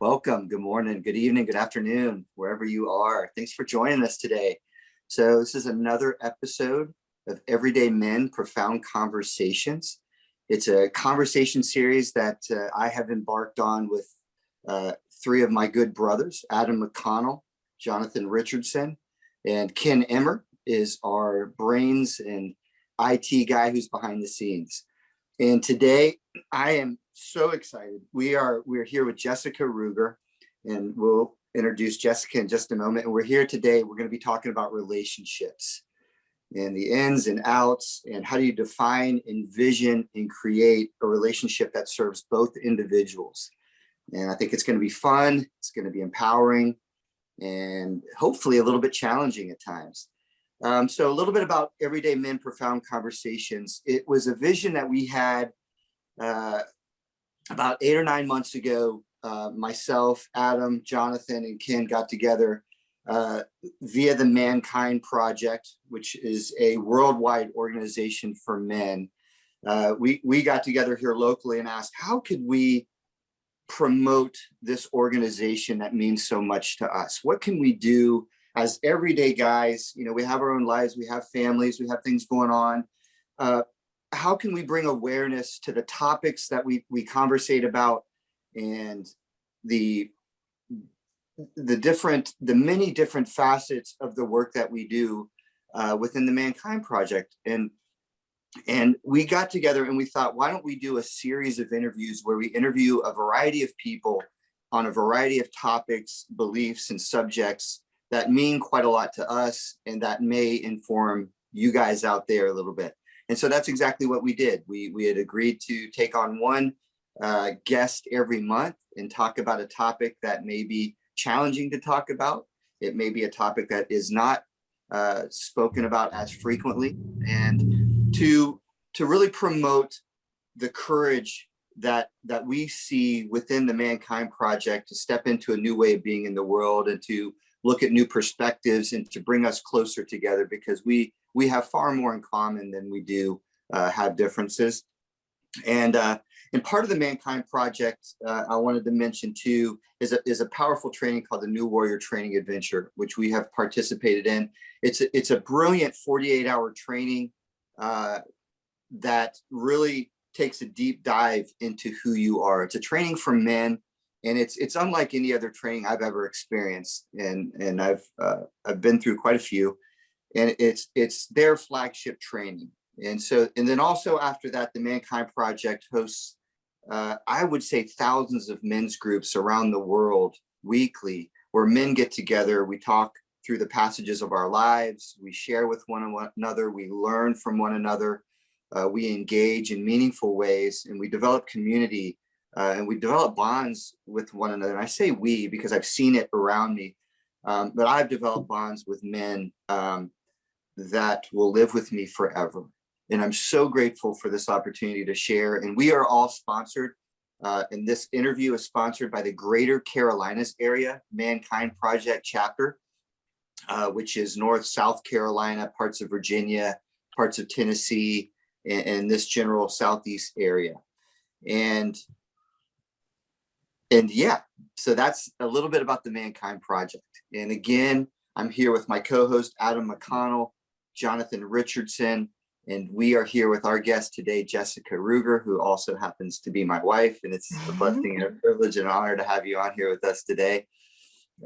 Welcome. Good morning, good evening, good afternoon, wherever you are. Thanks for joining us today. So this is another episode of Everyday Men, Profound Conversations. It's a conversation series that I have embarked on with three of my good brothers, Adam McConnell, Jonathan Richardson, and Ken Emmer is our brains and IT guy who's behind the scenes. And today I am so excited. We're here with Jessica Rueger, and we'll introduce Jessica in just a moment. And we're here today. We're going to be talking about relationships and the ins and outs, and how do you define, envision, and create a relationship that serves both individuals. And I think it's going to be fun. It's going to be empowering, and hopefully a little bit challenging at times. So a little bit about Everyday Men, Profound Conversations. It was a vision that we had about 8 or 9 months ago. Myself, Adam, Jonathan, and Ken got together via the Mankind Project, which is a worldwide organization for men. We got together here locally and asked, how could we promote this organization that means so much to us? What can we do as everyday guys? You know, we have our own lives, we have families, we have things going on. How can we bring awareness to the topics that we conversate about, and the many different facets of the work that we do within the Mankind Project? And we got together and we thought, why don't we do a series of interviews where we interview a variety of people on a variety of topics, beliefs, and subjects that mean quite a lot to us and that may inform you guys out there a little bit. And so that's exactly what we did. We had agreed to take on one guest every month and talk about a topic that may be challenging to talk about. It may be a topic that is not spoken about as frequently, and to really promote the courage that we see within the Mankind Project to step into a new way of being in the world, and to look at new perspectives, and to bring us closer together, because we have far more in common than we do have differences. And part of the Mankind Project, I wanted to mention too, is a powerful training called the New Warrior Training Adventure, which we have participated in. It's a brilliant 48-hour training that really takes a deep dive into who you are. It's a training for men, and it's unlike any other training I've ever experienced, and I've been through quite a few, and it's their flagship training. And then also after that, the Mankind Project hosts, I would say, thousands of men's groups around the world weekly, where men get together. We talk through the passages of our lives. We share with one another. We learn from one another. We engage in meaningful ways, and we develop community, and we develop bonds with one another. And I say we because I've seen it around me, but I've developed bonds with men that will live with me forever. And I'm so grateful for this opportunity to share. And we are all sponsored. And this interview is sponsored by the Greater Carolinas Area Mankind Project chapter, which is North, South Carolina, parts of Virginia, parts of Tennessee, and this general Southeast area. And yeah, so that's a little bit about the Mankind Project. And again, I'm here with my co-host, Adam McConnell, Jonathan Richardson, and we are here with our guest today, Jessica Rueger, who also happens to be my wife. And it's a blessing and a privilege and honor to have you on here with us today.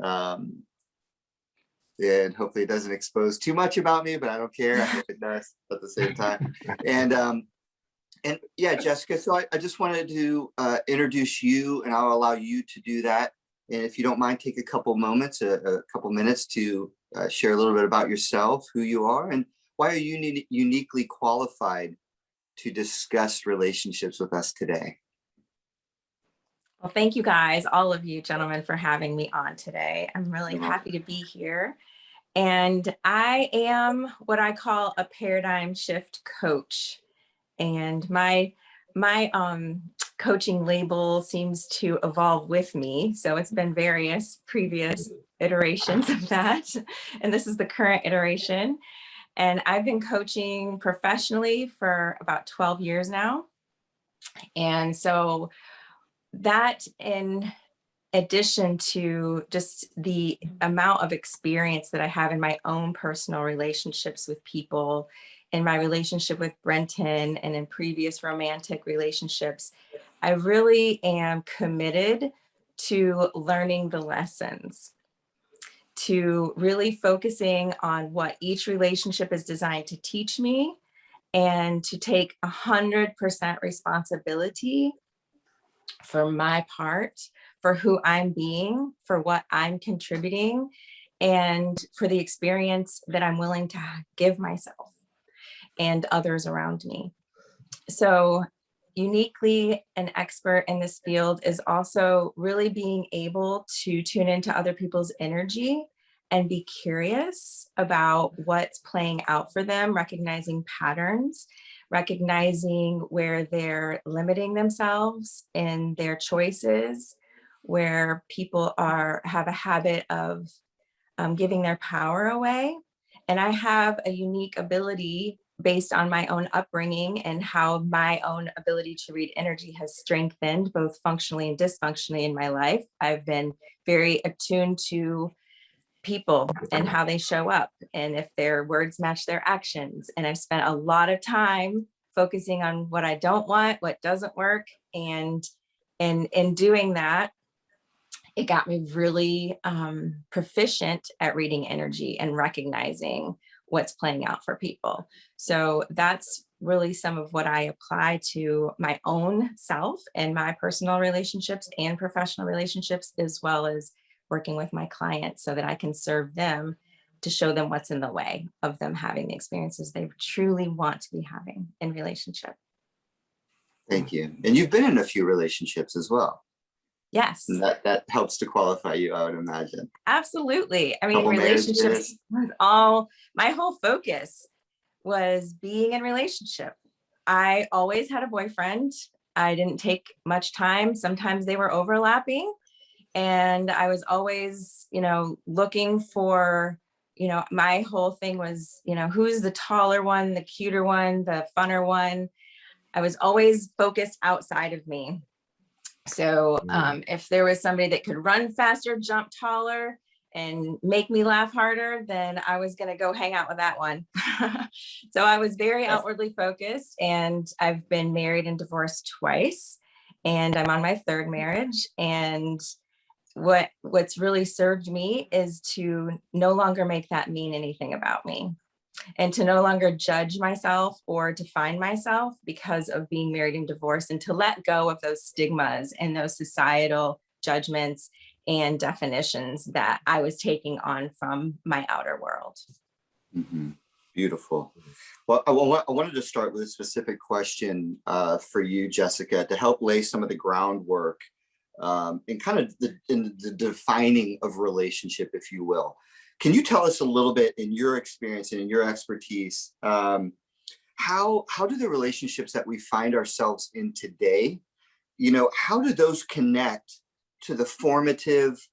And hopefully it doesn't expose too much about me, but I don't care. I hope it does at the same time. And yeah, Jessica, so I just wanted to introduce you, and I'll allow you to do that. And if you don't mind, take a couple moments, a couple minutes to share a little bit about yourself, who you are, and why are you uniquely qualified to discuss relationships with us today? Well, thank you guys, all of you gentlemen, for having me on today. I'm really happy to be here. And I am what I call a paradigm shift coach. And my coaching label seems to evolve with me. So it's been various previous iterations of that. And this is the current iteration. And I've been coaching professionally for about 12 years now. And so that in addition to just the amount of experience that I have in my own personal relationships with people, in my relationship with Brenton, and in previous romantic relationships, I really am committed to learning the lessons, to really focusing on what each relationship is designed to teach me, and to take 100% responsibility for my part, for who I'm being, for what I'm contributing, and for the experience that I'm willing to give myself and others around me. So, uniquely an expert in this field is also really being able to tune into other people's energy and be curious about what's playing out for them, recognizing patterns, recognizing where they're limiting themselves in their choices, where people have a habit of giving their power away. And I have a unique ability based on my own upbringing and how my own ability to read energy has strengthened both functionally and dysfunctionally in my life. I've been very attuned to people and how they show up and if their words match their actions. And I've spent a lot of time focusing on what I don't want, what doesn't work. And in doing that, it got me really proficient at reading energy and recognizing what's playing out for people. So that's really some of what I apply to my own self and my personal relationships and professional relationships, as well as working with my clients so that I can serve them to show them what's in the way of them having the experiences they truly want to be having in relationship. Thank you. And you've been in a few relationships as well. Yes. And that helps to qualify you, I would imagine. Absolutely. I mean, Couple relationships marriages. was all, my whole focus was being in relationship. I always had a boyfriend. I didn't take much time. Sometimes they were overlapping. And I was always, looking for, my whole thing was, who's the taller one, the cuter one, the funner one. I was always focused outside of me. So if there was somebody that could run faster, jump taller, and make me laugh harder, then I was going to go hang out with that one. So I was very outwardly focused, and I've been married and divorced twice, and I'm on my third marriage. And what's really served me is to no longer make that mean anything about me, and to no longer judge myself or define myself because of being married and divorced, and to let go of those stigmas and those societal judgments and definitions that I was taking on from my outer world. Mm-hmm. Beautiful. Well, I wanted to start with a specific question for you, Jessica, to help lay some of the groundwork in kind of in the defining of relationship, if you will. Can you tell us a little bit, in your experience and in your expertise, how do the relationships that we find ourselves in today, how do those connect to the formative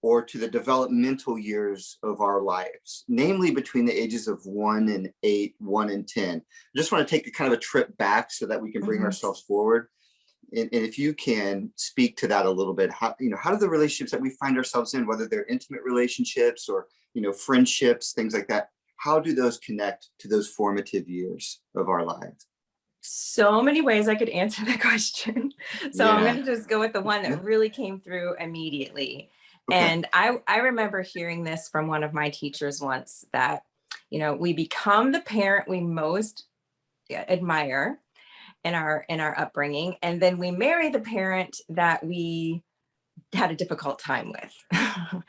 or to the developmental years of our lives, namely between the ages of 1 and 8, 1 and 10? I just want to take a kind of a trip back so that we can bring ourselves forward. And if you can speak to that a little bit, how do the relationships that we find ourselves in, whether they're intimate relationships or, friendships, things like that, how do those connect to those formative years of our lives? So many ways I could answer the question. So I'm going to just go with the one that really came through immediately. Okay. And I remember hearing this from one of my teachers once, that, we become the parent we most admire in our upbringing, and then we marry the parent that we had a difficult time with.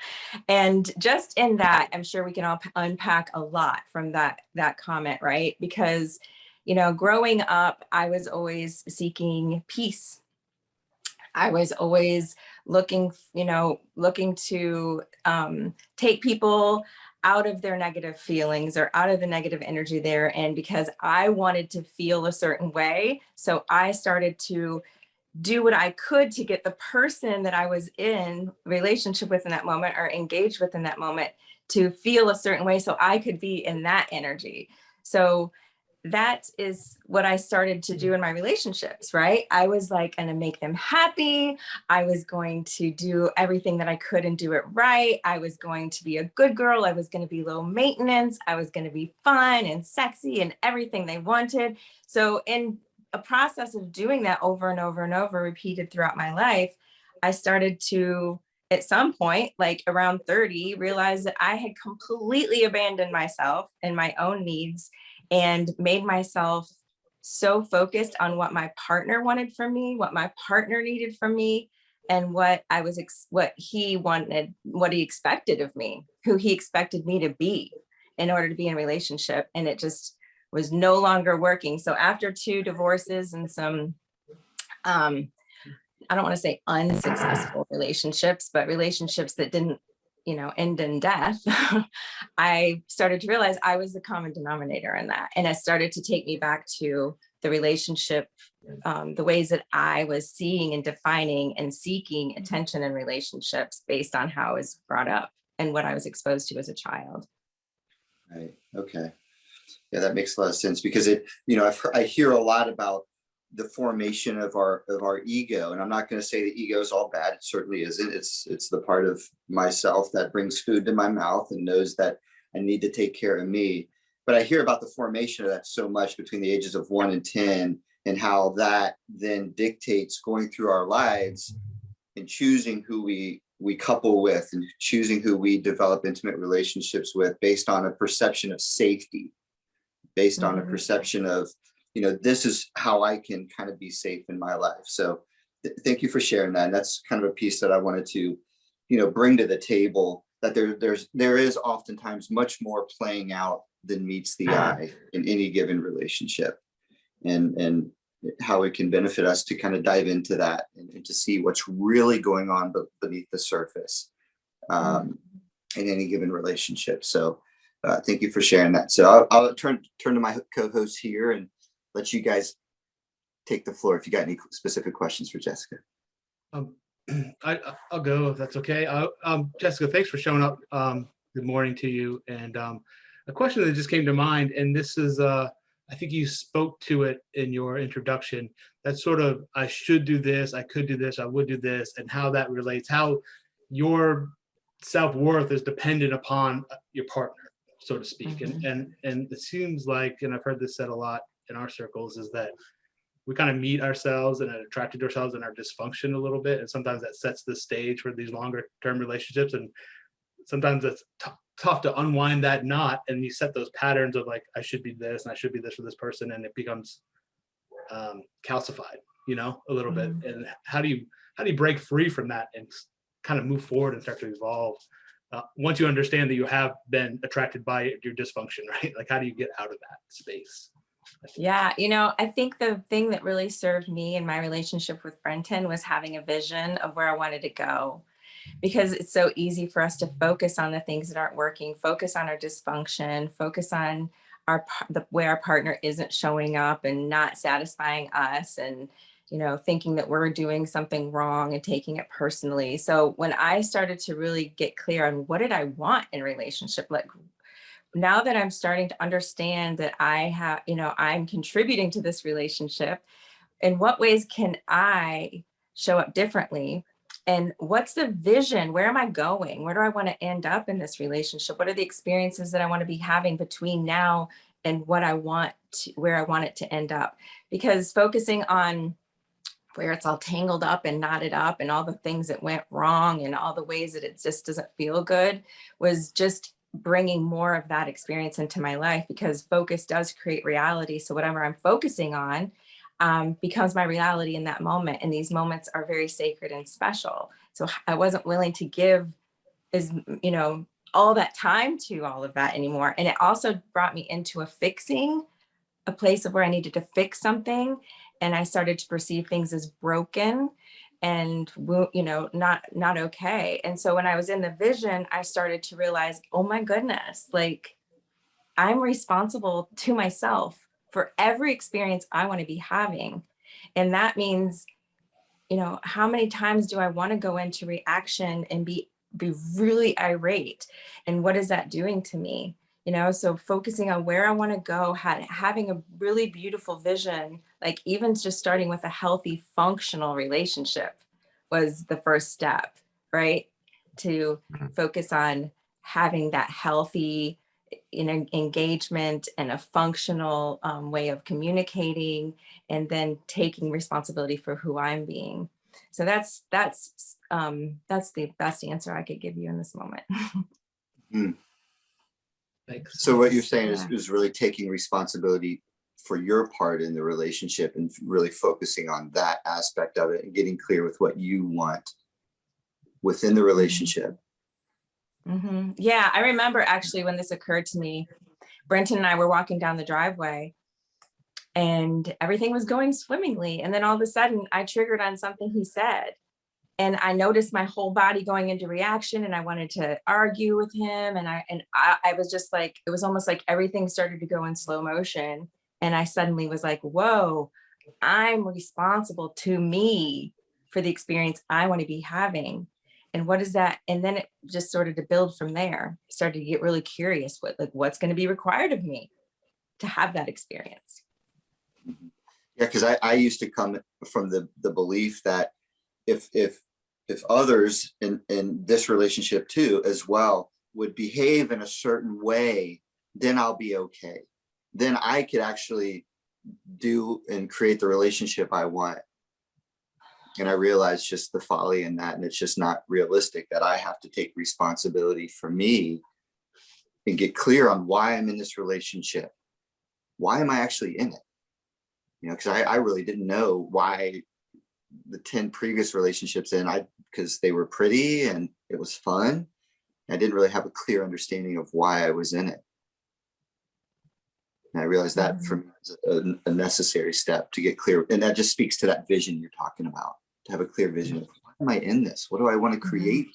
And just in that, I'm sure we can all unpack a lot from that comment, right? Because, growing up, I was always seeking peace. I was always looking to take people out of their negative feelings or out of the negative energy there. And because I wanted to feel a certain way, so I started to do what I could to get the person that I was in relationship with in that moment or engaged with in that moment to feel a certain way so I could be in that energy. So that is what I started to do in my relationships, right? I was like going to make them happy. I was going to do everything that I could and do it right. I was going to be a good girl. I was going to be low maintenance. I was going to be fun and sexy and everything they wanted. So in a process of doing that over and over and over, repeated throughout my life, I started to, at some point, like around 30, realize that I had completely abandoned myself and my own needs and made myself so focused on what my partner wanted from me, what my partner needed from me, and what I was, what he wanted, what he expected of me, who he expected me to be in order to be in a relationship. And it just was no longer working. So after 2 divorces and some, I don't want to say unsuccessful relationships, but relationships that didn't, end in death, I started to realize I was the common denominator in that. And it started to take me back to the relationship, the ways that I was seeing and defining and seeking attention in relationships based on how I was brought up and what I was exposed to as a child. Right. Okay. Yeah, that makes a lot of sense, because I hear a lot about the formation of our ego, and I'm not going to say the ego is all bad. It certainly isn't. It's the part of myself that brings food to my mouth and knows that I need to take care of me. But I hear about the formation of that so much between the ages of 1 and 10, and how that then dictates going through our lives and choosing who we couple with and choosing who we develop intimate relationships with based on a perception of safety, based on a perception of, this is how I can kind of be safe in my life. So thank you for sharing that. And that's kind of a piece that I wanted to, bring to the table, that there is oftentimes much more playing out than meets the eye in any given relationship, and how it can benefit us to kind of dive into that and to see what's really going on beneath the surface in any given relationship. So thank you for sharing that. So I'll turn to my co-host here and let you guys take the floor if you got any specific questions for Jessica. I'll go if that's okay. Jessica, thanks for showing up. Good morning to you. And a question that just came to mind, and this is, I think you spoke to it in your introduction, that sort of, I should do this, I could do this, I would do this, and how that relates, how your self-worth is dependent upon your partner, so to speak. And it seems like, and I've heard this said a lot in our circles, is that we kind of meet ourselves and are attracted to ourselves and our dysfunction a little bit. And sometimes that sets the stage for these longer term relationships. And sometimes it's tough to unwind that knot. And you set those patterns of like, I should be this and I should be this for this person. And it becomes calcified, a little bit. And how do you break free from that and kind of move forward and start to evolve once you understand that you have been attracted by your dysfunction, right? Like, how do you get out of that space? Yeah, I think the thing that really served me in my relationship with Brenton was having a vision of where I wanted to go, because it's so easy for us to focus on the things that aren't working, focus on our dysfunction, focus on the way our partner isn't showing up and not satisfying us, and thinking that we're doing something wrong and taking it personally. So when I started to really get clear on what did I want in a relationship, like now that I'm starting to understand that I have, I'm contributing to this relationship, in what ways can I show up differently? And what's the vision? Where am I going? Where do I want to end up in this relationship? What are the experiences that I want to be having between now and where I want it to end up? Because focusing on where it's all tangled up and knotted up and all the things that went wrong and all the ways that it just doesn't feel good was just bringing more of that experience into my life, because focus does create reality. So whatever I'm focusing on becomes my reality in that moment. And these moments are very sacred and special. So I wasn't willing to give all that time to all of that anymore. And it also brought me into a place of where I needed to fix something. And I started to perceive things as broken and, not okay. And so when I was in the vision, I started to realize, oh my goodness, like I'm responsible to myself for every experience I want to be having. And that means, how many times do I want to go into reaction and be really irate? And what is that doing to me? so focusing on where I want to go, having a really beautiful vision, like even just starting with a healthy, functional relationship was the first step, right? To focus on having that healthy engagement and a functional way of communicating, and then taking responsibility for who I'm being. So that's the best answer I could give you in this moment. Hmm. Thanks. So what you're saying Yeah. is really taking responsibility for your part in the relationship and really focusing on that aspect of it and getting clear with what you want within the relationship. Mm-hmm. Yeah, I remember actually when this occurred to me, Brenton and I were walking down the driveway and everything was going swimmingly. And then all of a sudden I triggered on something he said. And I noticed my whole body going into reaction, and I wanted to argue with him. And I was just like, it was almost like everything started to go in slow motion. And I suddenly was like, whoa, I'm responsible to me for the experience I want to be having. And what is that? And then it just started to build from there. Started to get really curious what's going to be required of me to have that experience. Yeah, because I used to come from the belief that if others in this relationship too as well would behave in a certain way, then I'll be okay. Then I could actually do and create the relationship I want. And I realized just the folly in that, and it's just not realistic, that I have to take responsibility for me and get clear on why I'm in this relationship. Why am I actually in it? Because I really didn't know why the 10 previous relationships because they were pretty and it was fun. I didn't really have a clear understanding of why I was in it. And I realized that for me was a necessary step to get clear. And that just speaks to that vision you're talking about, to have a clear vision of why am I in this? What do I want to create?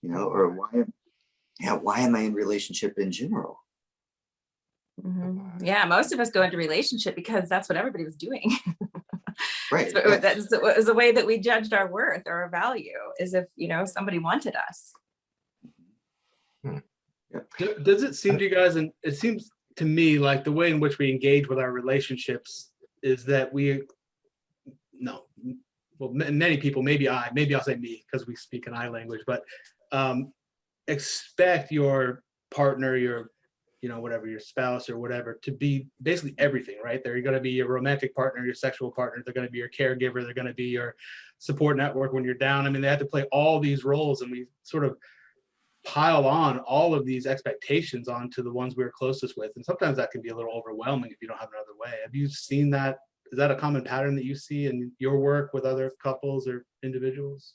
Or why am I in relationship in general? Mm-hmm. Yeah, most of us go into relationship because that's what everybody was doing. Right. So that was the way that we judged our worth or our value, is if somebody wanted us. Does it seem to you guys, and it seems to me like the way in which we engage with our relationships is that many people, maybe I'll say me because we speak an I language, but expect your partner, your whatever, your spouse or whatever, to be basically everything, right? They're going to be your romantic partner, your sexual partner, they're going to be your caregiver, they're going to be your support network when you're down. I mean, they have to play all these roles, and we sort of pile on all of these expectations onto the ones we're closest with. And sometimes that can be a little overwhelming if you don't have another way. Have you seen that? Is that a common pattern that you see in your work with other couples or individuals?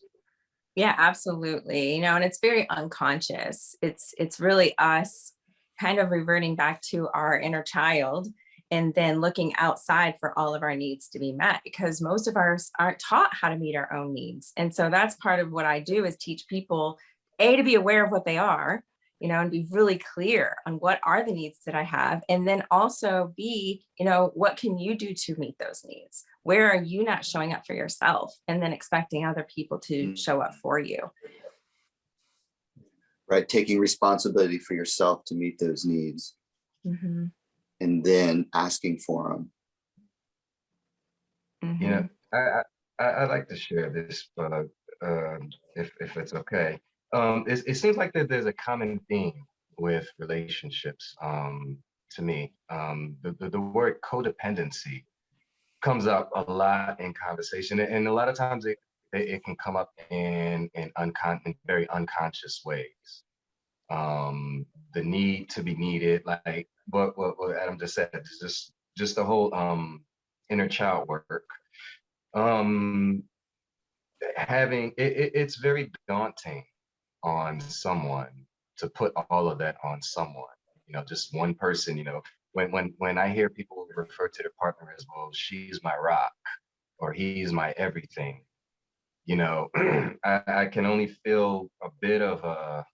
Yeah, absolutely. And it's very unconscious. It's really us kind of reverting back to our inner child and then looking outside for all of our needs to be met, because most of us aren't taught how to meet our own needs. And so that's part of what I do, is teach people, A, to be aware of what they are, and be really clear on what are the needs that I have. And then also B, what can you do to meet those needs? Where are you not showing up for yourself? And then expecting other people to show up for you. Right. Taking responsibility for yourself to meet those needs. Mm-hmm. And then asking for them. Mm-hmm. I'd like to share this, if it's okay. It seems like that there's a common theme with relationships. To me, the word codependency comes up a lot in conversation, and a lot of times it can come up in very unconscious ways. The need to be needed, like what Adam just said, just the whole inner child work. It's very daunting on someone to put all of that on someone. Just one person. When I hear people refer to their partner as, well, she's my rock or he's my everything, I can only feel a bit of a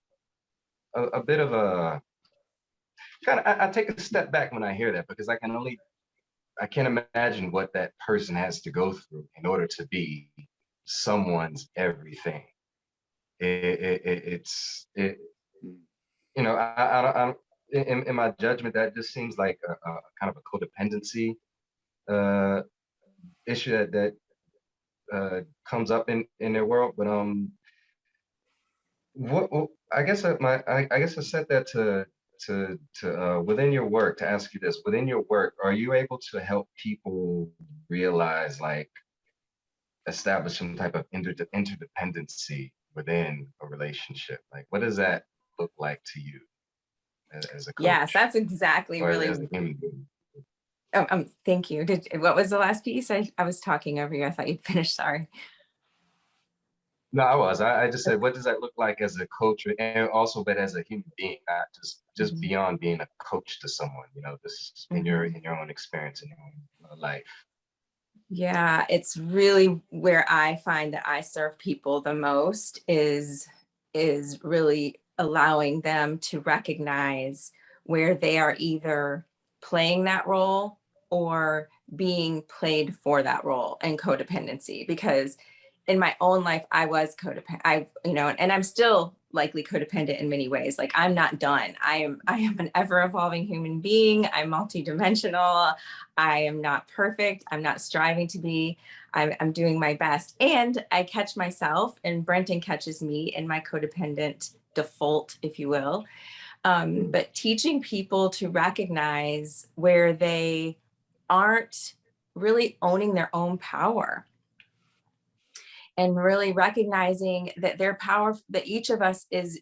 kind of, I take a step back when I hear that, because I can't imagine what that person has to go through in order to be someone's everything. you know, in my judgment, that just seems like a kind of a codependency issue that comes up in their world. But I guess I guess I said that to within your work, to ask you this: within your work, are you able to help people realize, like, establish some type of interdependency within a relationship? Like, what does that look like to you as a Yes, coach that's exactly or really. as a human being? Thank you. What was the last piece? I was talking over you. I thought you'd finished. Sorry. No, I just said, what does that look like as a coach, and also, but as a human being, not just Mhm. beyond being a coach to someone, you know, this in your own experience, in your own life. Yeah, it's really where I find that I serve people the most is really allowing them to recognize where they are either playing that role or being played for that role and codependency. Because in my own life, I was codependent. And I'm still likely codependent in many ways. Like, I'm not done. I am an ever evolving human being. I'm multidimensional. I am not perfect. I'm not striving to be. I'm doing my best. And I catch myself, and Brenton catches me in my codependent default, if you will. But teaching people to recognize where they aren't really owning their own power, and really recognizing that their power, that each of us is,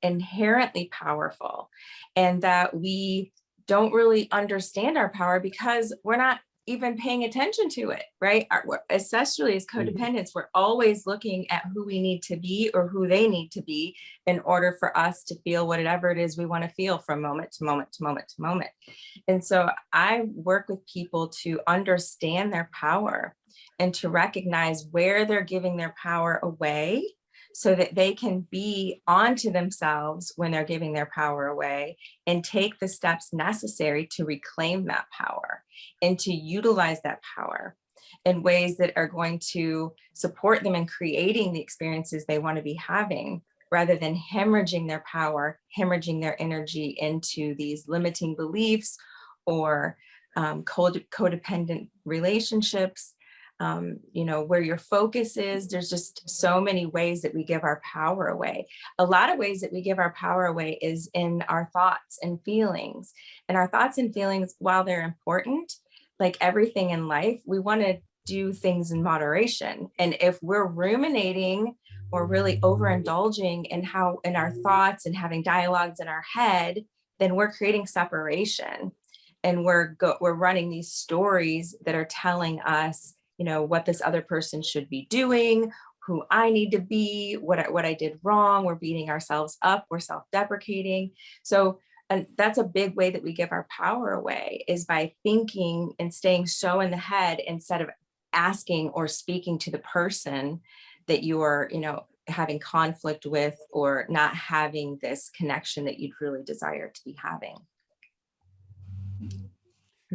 inherently powerful, and that we don't really understand our power because we're not even paying attention to it, right? Especially as codependents, we're always looking at who we need to be or who they need to be in order for us to feel whatever it is we want to feel from moment to moment to moment to moment. And so I work with people to understand their power and to recognize where they're giving their power away, so that they can be onto themselves when they're giving their power away, and take the steps necessary to reclaim that power and to utilize that power in ways that are going to support them in creating the experiences they want to be having, rather than hemorrhaging their power, hemorrhaging their energy into these limiting beliefs or codependent relationships. Where your focus is, there's just so many ways that we give our power away. A lot of ways that we give our power away is in our thoughts and feelings. And our thoughts and feelings, while they're important, like everything in life, we want to do things in moderation. And if we're ruminating or really overindulging in our thoughts and having dialogues in our head, then we're creating separation. And we're running these stories that are telling us, what this other person should be doing, who I need to be, what I did wrong. We're beating ourselves up. We're self-deprecating. So, and that's a big way that we give our power away, is by thinking and staying so in the head instead of asking or speaking to the person that you are, having conflict with, or not having this connection that you'd really desire to be having.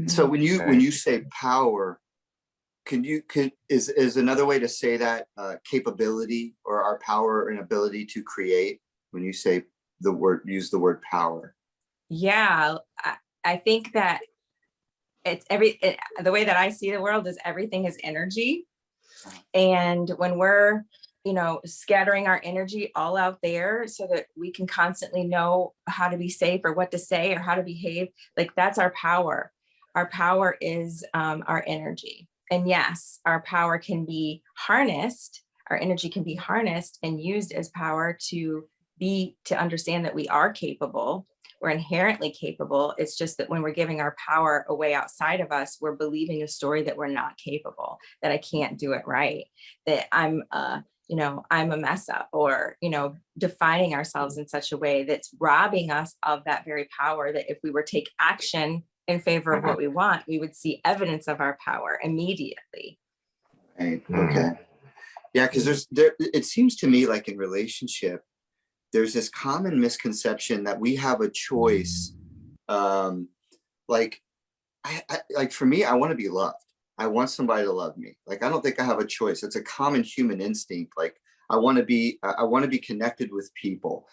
So when you say power, is another way to say that capability, or our power and ability to create, when you say use the word power? Yeah, I think that the way that I see the world is everything is energy. And when we're, scattering our energy all out there so that we can constantly know how to be safe or what to say or how to behave, like, that's our power. Our power is our energy. And yes, our power can be harnessed. Our energy can be harnessed and used as power to understand that we are capable. We're inherently capable. It's just that when we're giving our power away outside of us, we're believing a story that we're not capable, that I can't do it right, that I'm a mess up, or, defining ourselves in such a way that's robbing us of that very power, that if we were to take action in favor of what we want, we would see evidence of our power immediately. Right. Okay. Yeah, because it seems to me like in relationship, there's this common misconception that we have a choice. Like for me, I want to be loved. I want somebody to love me. Like, I don't think I have a choice. It's a common human instinct. Like, I want to be connected with people.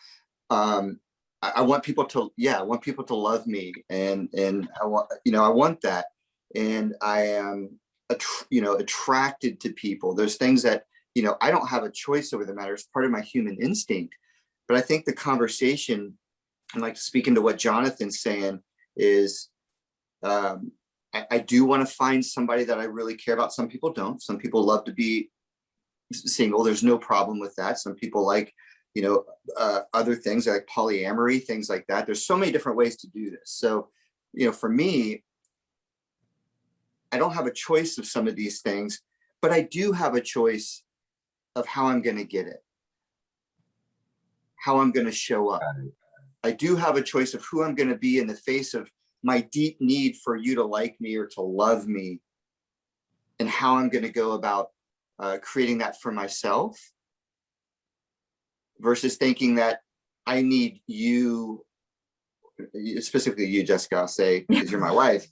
I want people to, I want people to love me, and I want, I want that, and I am, attracted to people. There's things that, I don't have a choice over the matter. It's part of my human instinct. But I think the conversation, and like speaking to what Jonathan's saying, is I do want to find somebody that I really care about. Some people don't. Some people love to be single. There's no problem with that. Some people like, other things like polyamory, things like that. There's so many different ways to do this. So, for me, I don't have a choice of some of these things, but I do have a choice of how I'm going to get it, how I'm going to show up. I do have a choice of who I'm going to be in the face of my deep need for you to like me or to love me, and how I'm going to go about creating that for myself, versus thinking that I need you, specifically you, Jessica, I'll say, because you're my wife,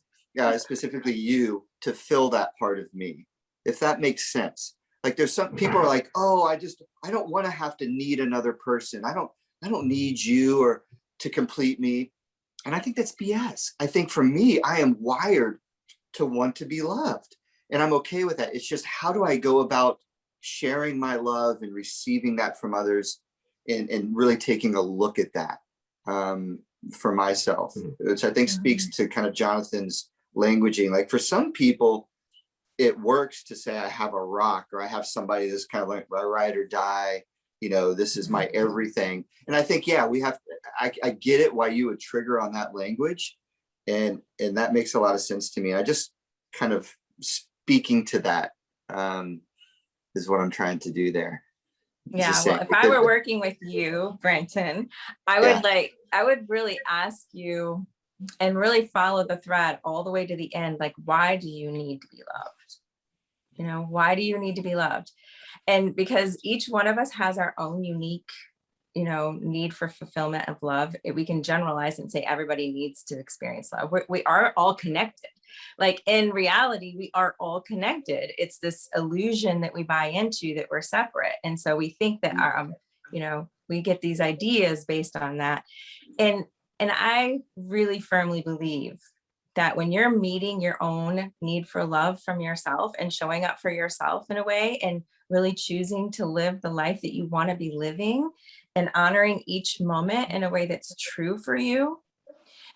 specifically you, to fill that part of me, if that makes sense. Like there's some people are like, oh, I don't want to have to need another person. I don't need you or to complete me. And I think that's BS. I think for me, I am wired to want to be loved, and I'm okay with that. It's just, how do I go about sharing my love and receiving that from others, and really taking a look at that for myself, which I think speaks to kind of Jonathan's languaging. Like for some people, it works to say, I have a rock, or I have somebody that's kind of like my ride or die, this is my everything. And I think, I get it why you would trigger on that language. And that makes a lot of sense to me. I just kind of speaking to that is what I'm trying to do there. Yeah, well, if I were working with you, Brenton, I would really ask you and really follow the thread all the way to the end. Like, why do you need to be loved? Why do you need to be loved? And because each one of us has our own unique, need for fulfillment of love. We can generalize and say everybody needs to experience love. We are all connected. Like in reality, we are all connected. It's this illusion that we buy into that we're separate. And so we think that, we get these ideas based on that. And I really firmly believe that when you're meeting your own need for love from yourself and showing up for yourself in a way, and really choosing to live the life that you want to be living, and honoring each moment in a way that's true for you,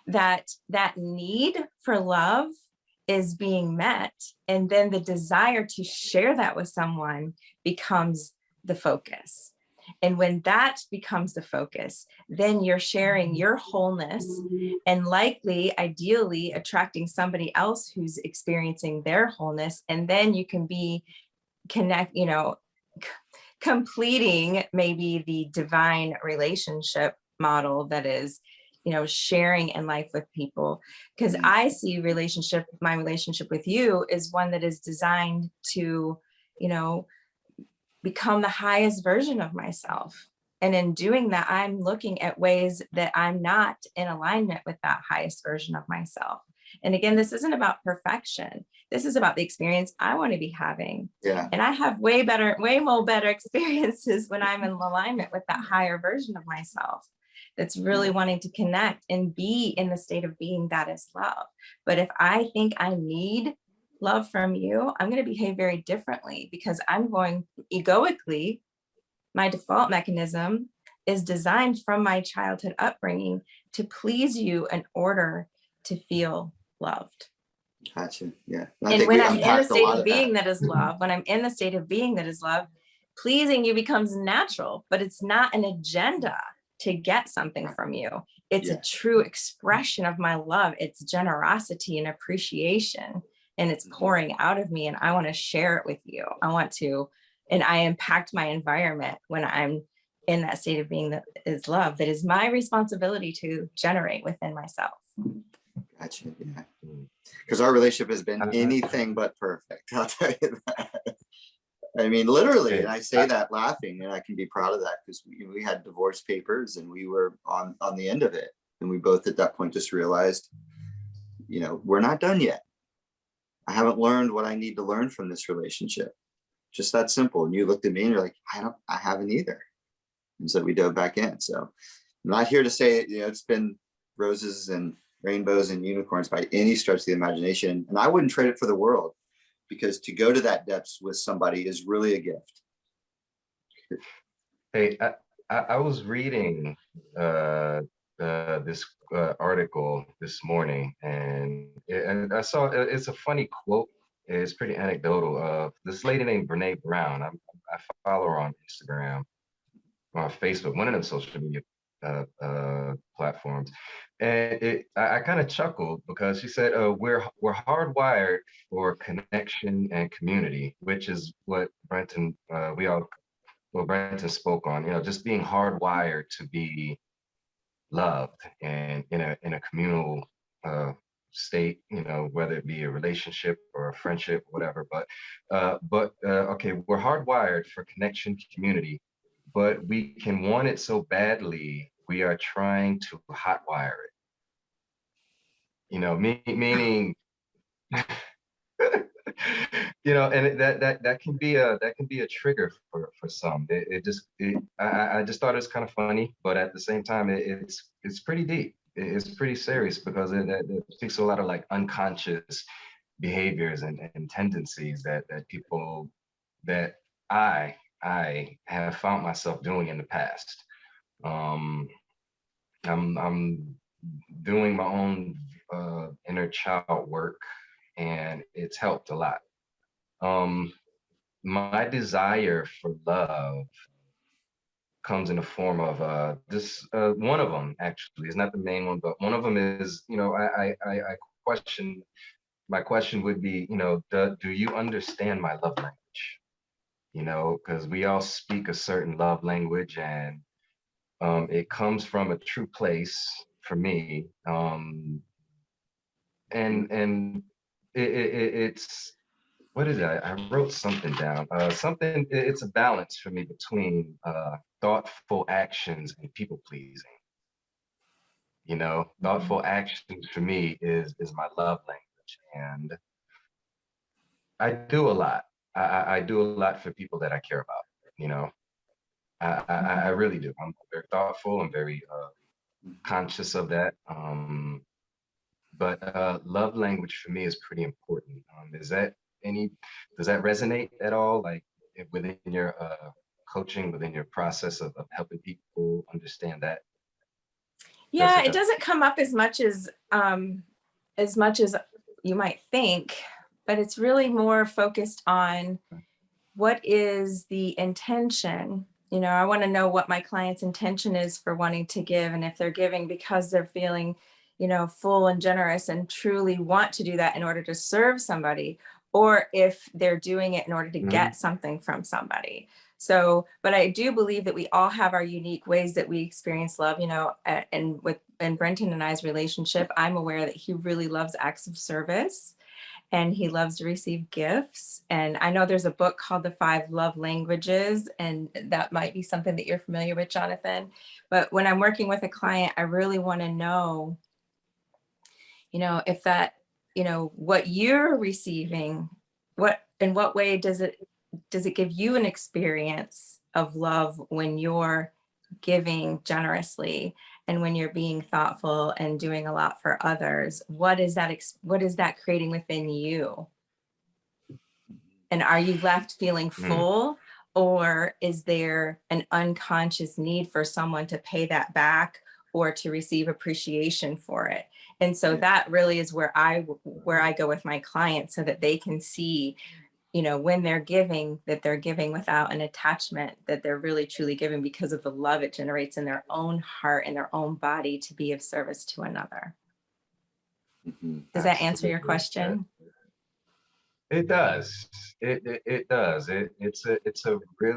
that need for love is being met. And then the desire to share that with someone becomes the focus. And when that becomes the focus, then you're sharing your wholeness, and likely, ideally, attracting somebody else who's experiencing their wholeness. And then you can be completing maybe the divine relationship model that is, sharing in life with people. Because I see my relationship with you is one that is designed to, become the highest version of myself. And in doing that, I'm looking at ways that I'm not in alignment with that highest version of myself. And again, this isn't about perfection. This is about the experience I want to be having. Yeah. And I have way more better experiences when I'm in alignment with that higher version of myself that's really wanting to connect and be in the state of being that is love. But if I think I need love from you, I'm going to behave very differently, because I'm going egoically. My default mechanism is designed from my childhood upbringing to please you in order to feel loved. Gotcha. Yeah. And when I'm in the state of being that is love, when I'm in the state of being that is love, pleasing you becomes natural, but it's not an agenda to get something from you. It's a true expression of my love. It's generosity and appreciation, and it's pouring out of me, and I want to share it with you. And I impact my environment when I'm in that state of being that is love, that is my responsibility to generate within myself. Gotcha. Yeah. Because our relationship has been anything but perfect. I'll tell you that. I mean, literally, and I say that laughing, and I can be proud of that, because we had divorce papers and we were on the end of it. And we both at that point just realized, we're not done yet. I haven't learned what I need to learn from this relationship. Just that simple. And you looked at me and you're like, I haven't either. And so we dove back in. So I'm not here to say, it's been roses and rainbows and unicorns by any stretch of the imagination. And I wouldn't trade it for the world, because to go to that depths with somebody is really a gift. Hey, I was reading this article this morning, and I saw it's a funny quote. It's pretty anecdotal. This lady named Brene Brown. I follow her on Instagram, on Facebook, one of them social media platforms, and I kind of chuckled because she said, we're hardwired for connection and community," which is what Brenton Brenton spoke on. Just being hardwired to be loved and in a communal state, whether it be a relationship or a friendship, whatever. But okay, we're hardwired for connection, community, but we can want it so badly, we are trying to hotwire it. Meaning, and that can be a trigger for some. I just thought it was kind of funny, but at the same time, it's pretty deep. It's pretty serious, because it speaks to a lot of like unconscious behaviors and tendencies that people that I have found myself doing in the past. I'm doing my own inner child work, and it's helped a lot. My desire for love comes in the form of this. One of them actually is not the main one, but one of them is, I question. My question would be, do you understand my love language? Because we all speak a certain love language, and it comes from a true place for me. And it's, what is it? I wrote something down. It's a balance for me between thoughtful actions and people pleasing. Thoughtful actions for me is my love language, and I do a lot. I do a lot for people that I care about. I really do. I'm very thoughtful. I'm very conscious of that. But love language for me is pretty important. Does that resonate at all? Like within your coaching, within your process of helping people understand that? Yeah, it doesn't come up as much as you might think, but it's really more focused on what is the intention. I want to know what my client's intention is for wanting to give, and if they're giving because they're feeling, full and generous and truly want to do that in order to serve somebody, or if they're doing it in order to get something from somebody. So, but I do believe that we all have our unique ways that we experience love, and in Brenton and I's relationship, I'm aware that he really loves acts of service, and he loves to receive gifts. And I know there's a book called The 5 Love Languages, and that might be something that you're familiar with, Jonathan. But when I'm working with a client, I really want to know, if that, what you're receiving, in what way does it give you an experience of love when you're giving generously and when you're being thoughtful and doing a lot for others? What is that creating within you? And are you left feeling full, or is there an unconscious need for someone to pay that back or to receive appreciation for it? And so that really is where I go with my clients, so that they can see, when they're giving, that they're giving without an attachment, that they're really truly giving because of the love it generates in their own heart and their own body to be of service to another. Does that answer your question? It does. It does. It's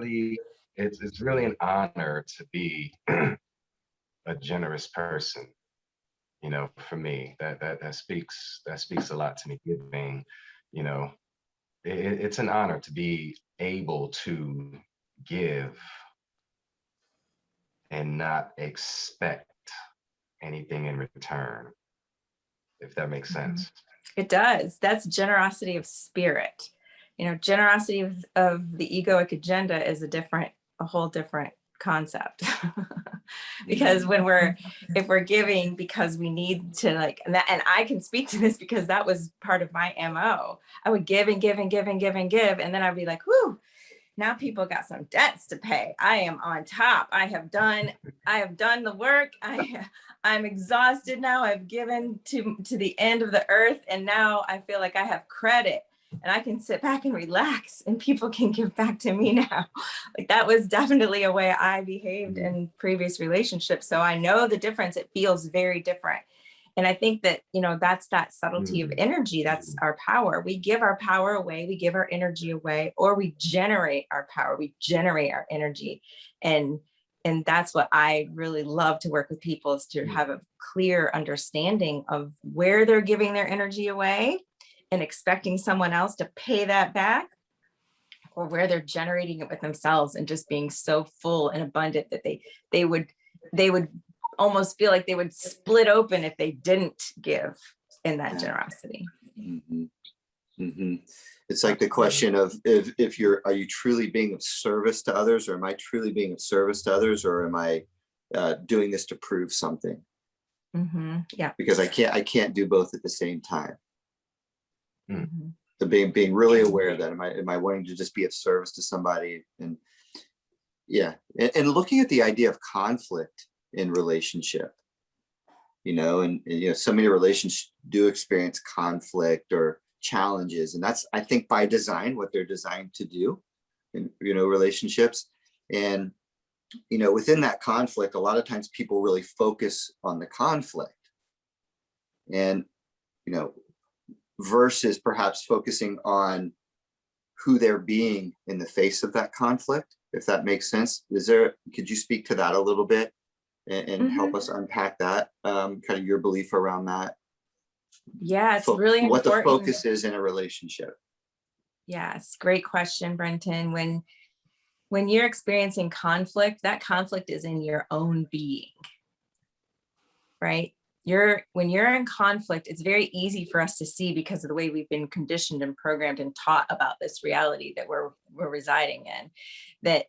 really an honor to be a generous person. For me, that speaks a lot to me. Giving, it's an honor to be able to give and not expect anything in return, if that makes sense. It does. That's generosity of spirit. Generosity of the egoic agenda is a whole different concept. Because if we're giving because we need to, like, and I can speak to this because that was part of my MO. I would give and give and give and give and give. And then I'd be like, whoo, now people got some debts to pay. I am on top. I have done the work. I'm exhausted now. I've given to the end of the earth. And now I feel like I have credit and I can sit back and relax and people can give back to me now. Like, that was definitely a way I behaved in previous relationships. So I know the difference. It feels very different. And I think that, that's that subtlety of energy. That's our power. We give our power away. We give our energy away, or we generate our power. We generate our energy. And that's what I really love to work with people, is to have a clear understanding of where they're giving their energy away and expecting someone else to pay that back, or where they're generating it with themselves and just being so full and abundant that they would almost feel like they would split open if they didn't give in that generosity. It's like the question of are you truly being of service to others, or am I truly being of service to others, or am I doing this to prove something? Yeah. Because I can't do both at the same time. So being really aware of that, am I wanting to just be of service to somebody? And and looking at the idea of conflict in relationship, and so many relationships do experience conflict or challenges, and that's, I think, by design, what they're designed to do in relationships. And within that conflict, a lot of times people really focus on the conflict, and versus perhaps focusing on who they're being in the face of that conflict, if that makes sense. Could you speak to that a little bit and help us unpack that, kind of your belief around that? Yeah, it's really important. What the focus is in a relationship. Yes, great question, Brenton. When you're experiencing conflict, that conflict is in your own being, right? When you're in conflict, it's very easy for us to see, because of the way we've been conditioned and programmed and taught about this reality that we're residing in, that,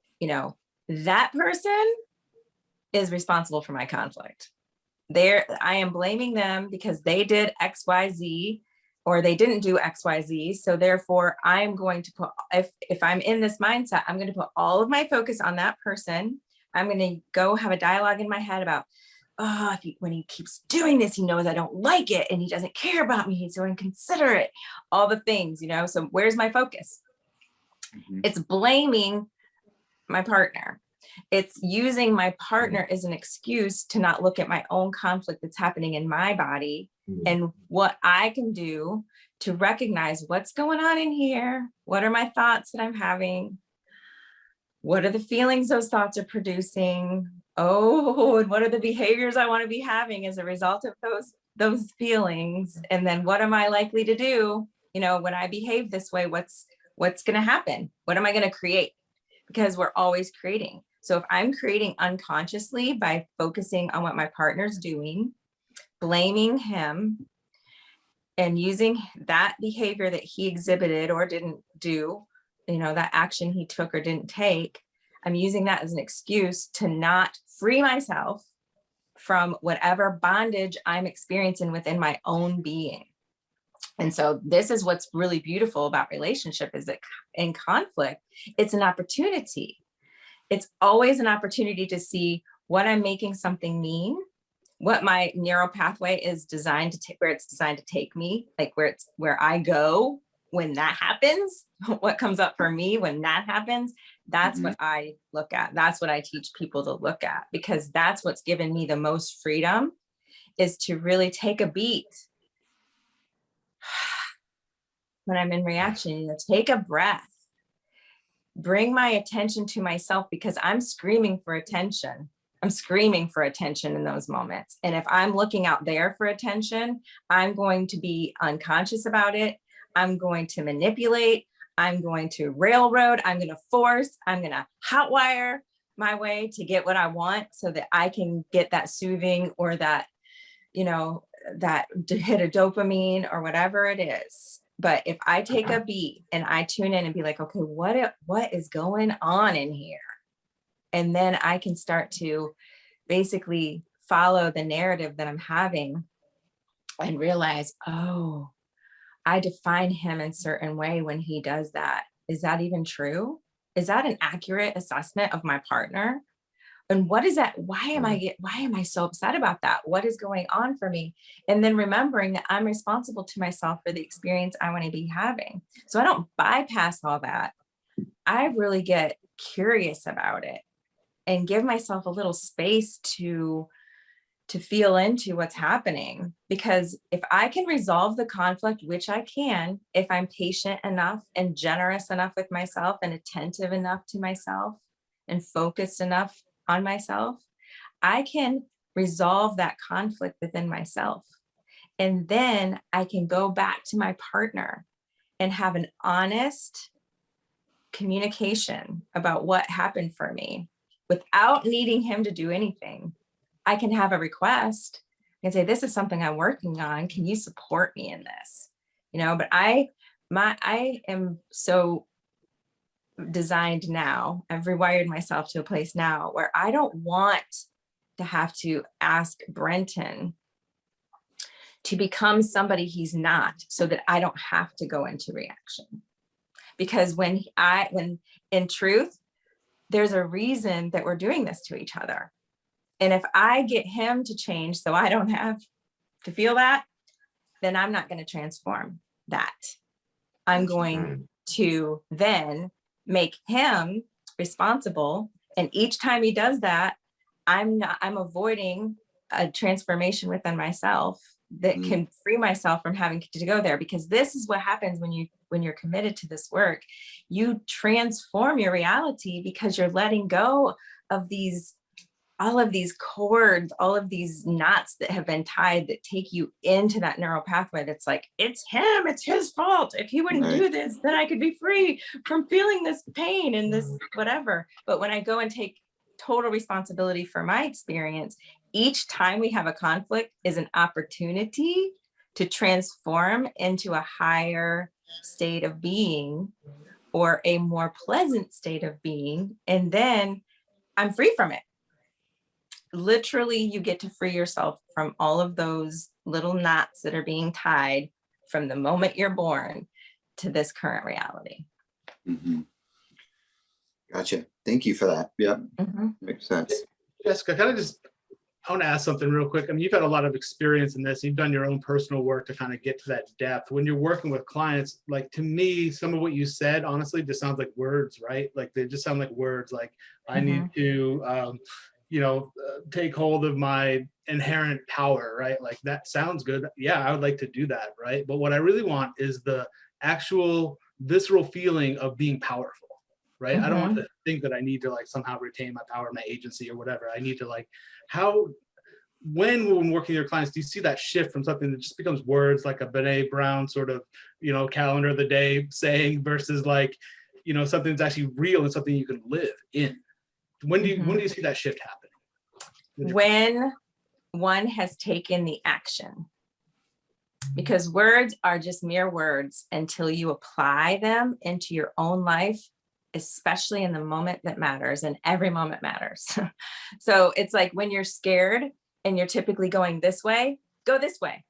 that person is responsible for my conflict. I am blaming them because they did XYZ, or they didn't do XYZ. So therefore I'm going to put, if I'm in this mindset, I'm going to put all of my focus on that person. I'm going to go have a dialogue in my head about, when he keeps doing this, he knows I don't like it and he doesn't care about me. He's so inconsiderate, all the things, so where's my focus? It's blaming my partner. It's using my partner as an excuse to not look at my own conflict that's happening in my body and what I can do to recognize what's going on in here. What are my thoughts that I'm having? What are the feelings those thoughts are producing? And what are the behaviors I want to be having as a result of those feelings? And then what am I likely to do? When I behave this way, what's going to happen? What am I going to create? Because we're always creating. So if I'm creating unconsciously by focusing on what my partner's doing, blaming him, and using that behavior that he exhibited or didn't do, that action he took or didn't take, I'm using that as an excuse to not free myself from whatever bondage I'm experiencing within my own being. And so this is what's really beautiful about relationship, is that in conflict, it's an opportunity. It's always an opportunity to see what I'm making something mean, what my neural pathway is designed to take, where it's designed to take me, like where I go when that happens, what comes up for me when that happens. That's what I look at. That's what I teach people to look at, because that's what's given me the most freedom, is to really take a beat when I'm in reaction, take a breath, bring my attention to myself, because I'm screaming for attention. I'm screaming for attention in those moments. And if I'm looking out there for attention, I'm going to be unconscious about it. I'm going to manipulate. I'm going to railroad. I'm going to force. I'm going to hotwire my way to get what I want, so that I can get that soothing, or that, that to hit a dopamine or whatever it is. But if I take a beat and I tune in and be like, okay, what is going on in here? And then I can start to basically follow the narrative that I'm having and realize, oh, I define him in a certain way when he does that. Is that even true? Is that an accurate assessment of my partner? And what is that? Why am I so upset about that? What is going on for me? And then remembering that I'm responsible to myself for the experience I want to be having. So I don't bypass all that. I really get curious about it and give myself a little space to feel into what's happening. Because if I can resolve the conflict, which I can, if I'm patient enough and generous enough with myself and attentive enough to myself and focused enough on myself, I can resolve that conflict within myself. And then I can go back to my partner and have an honest communication about what happened for me without needing him to do anything. I can have a request and say, this is something I'm working on. Can you support me in this? But I am so designed now. I've rewired myself to a place now where I don't want to have to ask Brenton to become somebody he's not, so that I don't have to go into reaction. Because when in truth, there's a reason that we're doing this to each other. And if I get him to change so I don't have to feel that, then I'm not going to transform that. I'm going to then make him responsible. And each time he does that, I'm avoiding a transformation within myself that can free myself from having to go there. Because this is what happens when you're committed to this work. You transform your reality because you're letting go of all of these cords, all of these knots that have been tied that take you into that neural pathway. That's like, it's him, it's his fault. If he wouldn't do this, then I could be free from feeling this pain and this whatever. But when I go and take total responsibility for my experience, each time we have a conflict is an opportunity to transform into a higher state of being or a more pleasant state of being. And then I'm free from it. Literally, you get to free yourself from all of those little knots that are being tied from the moment you're born to this current reality. Mm-hmm. Gotcha. Thank you for that. Yeah, makes sense. Jessica, I want to ask something real quick. I mean, you've had a lot of experience in this. You've done your own personal work to kind of get to that depth. When you're working with clients, like, to me, some of what you said, honestly, just sounds like words, right? Like, they just sound like words. Like, I need to, take hold of my inherent power, right? Like, that sounds good. Yeah, I would like to do that, right? But what I really want is the actual visceral feeling of being powerful, right? I don't want to think that I need to somehow retain my power, my agency or whatever. I need to when working with your clients, do you see that shift from something that just becomes words, like a Brene Brown sort of, calendar of the day saying, versus something that's actually real and something you can live in? When do you see that shift happening? When one has taken the action. Because words are just mere words until you apply them into your own life, especially in the moment that matters, and every moment matters. So it's like when you're scared and you're typically going this way, go this way,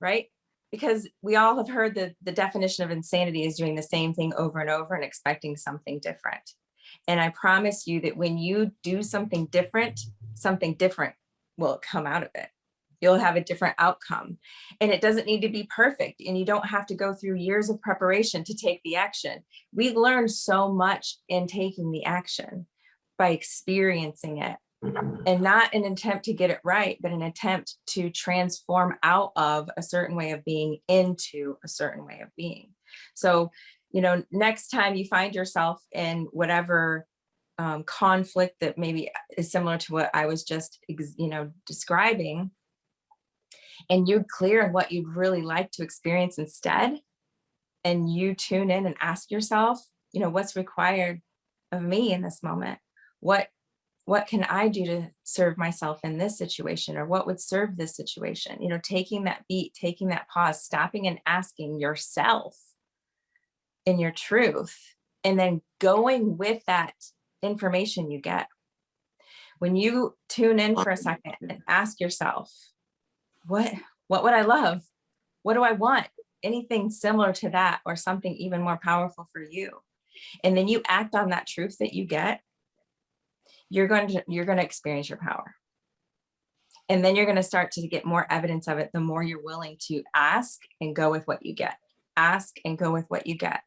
right? Because we all have heard that the definition of insanity is doing the same thing over and over and expecting something different. And I promise you that when you do something different will come out of it. You'll have a different outcome. And it doesn't need to be perfect. And you don't have to go through years of preparation to take the action. We learn so much in taking the action by experiencing it. And not an attempt to get it right, but an attempt to transform out of a certain way of being into a certain way of being. So, next time you find yourself in whatever conflict that maybe is similar to what I was just, describing, and you're clear on what you'd really like to experience instead, and you tune in and ask yourself, what's required of me in this moment? What can I do to serve myself in this situation? Or what would serve this situation? Taking that beat, taking that pause, stopping and asking yourself in your truth, and then going with that information you get. When you tune in for a second and ask yourself, what would I love? What do I want? Anything similar to that or something even more powerful for you. And then you act on that truth that you get, you're going to experience your power. And then you're going to start to get more evidence of it the more you're willing to ask and go with what you get. Ask and go with what you get.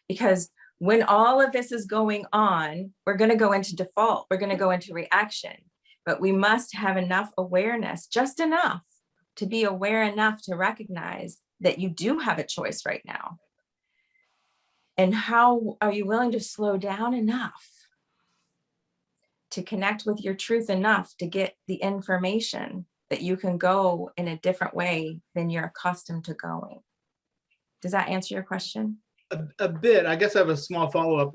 Because when all of this is going on, we're going to go into default. We're going to go into reaction. But we must have enough awareness, just enough to be aware enough to recognize that you do have a choice right now. And how are you willing to slow down enough to connect with your truth enough to get the information that you can go in a different way than you're accustomed to going? Does that answer your question? A bit. I guess I have a small follow-up.